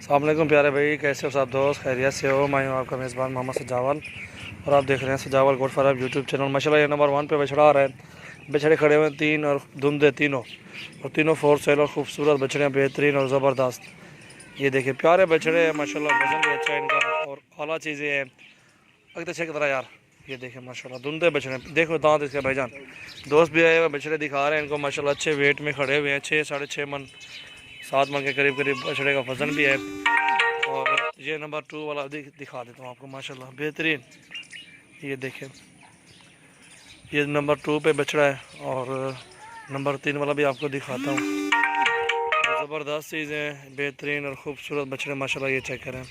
अस्सलाम वालेकुम प्यारे भाई, कैसे हो सब दोस्त? खैरियत से हो? मैं हूँ आपका मेज़बान मोहम्मद सजावल और आप देख रहे हैं सजावल गोट फार्म यूट्यूब चैनल। माशाल्लाह ये नंबर 1 पे बछड़ा आ रहा है। बछड़े खड़े हुए हैं 3 और धुंधे तीनों, और तीनों फोर सेल और खूबसूरत बछड़े हैं, बेहतरीन और ज़बरदस्त। ये देखिए प्यारे बछड़े हैं माशाल्लाह, वजन भी अच्छा है इनका और आला चीज़ें हैं। अगर तो चेक करा यार, ये देखिए माशाल्लाह धुंधे बछड़े, देखो दांत इसके भाईजान। दोस्त भी आए हुए बछड़े दिखा रहे हैं इनको माशाल्लाह, अच्छे वेट में खड़े हुए हैं। 6-6.5 मन 7 मन के करीब करीब बछड़े का वजन भी है। और ये नंबर 2 वाला दिखा देता हूँ आपको माशाल्लाह, बेहतरीन। ये देखें, ये नंबर 2 पे बछड़ा है और नंबर 3 वाला भी आपको दिखाता हूँ। ज़बरदस्त चीज़ें, बेहतरीन और ख़ूबसूरत बछड़े माशाल्लाह, ये चेक करें।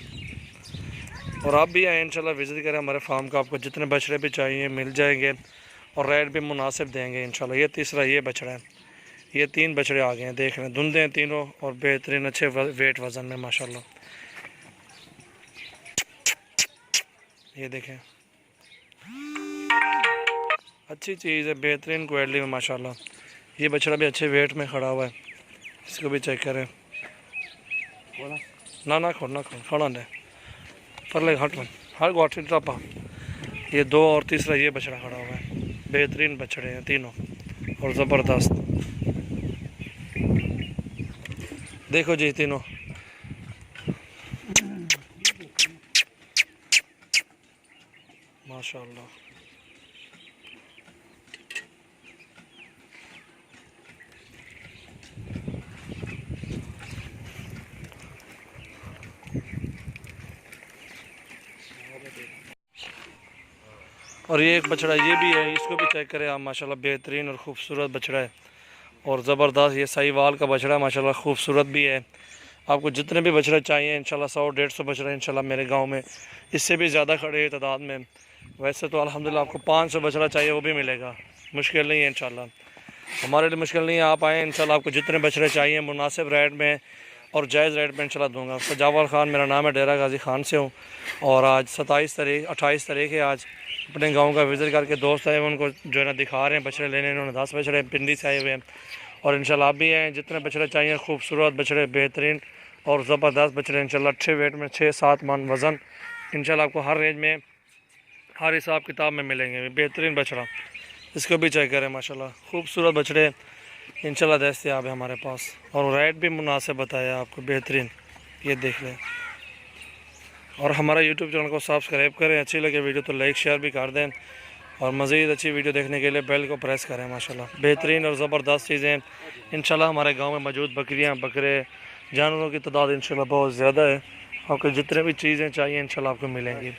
और आप भी आए इंशाल्लाह, विज़िट करें हमारे फार्म का, आपको जितने बछड़े भी चाहिए मिल जाएंगे और रेट भी मुनासिब देंगे इंशाल्लाह। ये तीसरा ये बछड़ा है, ये 3 बछड़े आ गए हैं, देख रहे हैं धुंधे हैं तीनों और बेहतरीन अच्छे वेट वज़न में माशाल्लाह। ये देखें, अच्छी चीज़ है, बेहतरीन क्वालिटी में माशाल्लाह। ये बछड़ा भी अच्छे वेट में खड़ा हुआ है, इसको भी चेक करें। ना खोल खड़ा नहीं पर ले हट मन हर गोटी टापा। ये 2 और तीसरा ये बछड़ा खड़ा हुआ है, बेहतरीन बछड़े हैं तीनों और ज़बरदस्त। देखो जी तीनों, माशाल्लाह। और ये एक बछड़ा ये भी है, इसको भी चेक करें आप माशाल्लाह, बेहतरीन और ख़ूबसूरत बछड़ा है और ज़बरदस्त। ये साहिवाल का बछड़ा माशाल्लाह, खूबसूरत भी है। आपको जितने भी बछड़े चाहिए इंशाल्लाह 100-150 बछड़े इंशाल्लाह मेरे गांव में, इससे भी ज़्यादा खड़े हैं तादाद में। वैसे तो अल्हम्दुलिल्लाह आपको 500 बछड़ा चाहिए वो भी मिलेगा, मुश्किल नहीं है इंशाल्लाह, हमारे लिए मुश्किल नहीं है। आप आएँ इंशाल्लाह, आपको जितने बछड़े चाहिए मुनासिब रेट में और जायज़ रेट में इंशाल्लाह दूंगा। सजावल ख़ान मेरा नाम है, डेरा गाजी ख़ान से हूँ। और आज 28 तारीख है। आज अपने गांव का विज़िट करके दोस्त आए हुए, उनको जो है ना दिखा रहे हैं बछड़े लेने। उन्होंने 10 बछड़े पिंडी से आए हुए हैं और इंशाल्लाह आप भी आएँ, जितने बछड़े चाहिए खूबसूरत बछड़े, बेहतरीन और ज़बरदस्त बछड़े इंशाल्लाह, अच्छे वेट में 6-7 मन वज़न इंशाल्लाह आपको हर रेंज में हर हिसाब किताब में मिलेंगे। बेहतरीन बछड़ा, इसको भी चेक करें माशाल्लाह, खूबसूरत बछड़े इंशाल्लाह दस्तयाब है हमारे पास और रेट भी मुनासिब बताया आपको, बेहतरीन। ये देख लें और हमारा यूट्यूब चैनल को सब्सक्राइब करें। अच्छी लगे वीडियो तो लाइक शेयर भी कर दें और मज़ीद अच्छी वीडियो देखने के लिए बेल को प्रेस करें माशाल्लाह। बेहतरीन और ज़बरदस्त चीज़ें इंशाल्लाह हमारे गांव में मौजूद, बकरियां बकरे जानवरों की तादाद इंशाल्लाह बहुत ज़्यादा है। आपको जितने भी चीज़ें चाहिए इंशाल्लाह आपको मिलेंगी।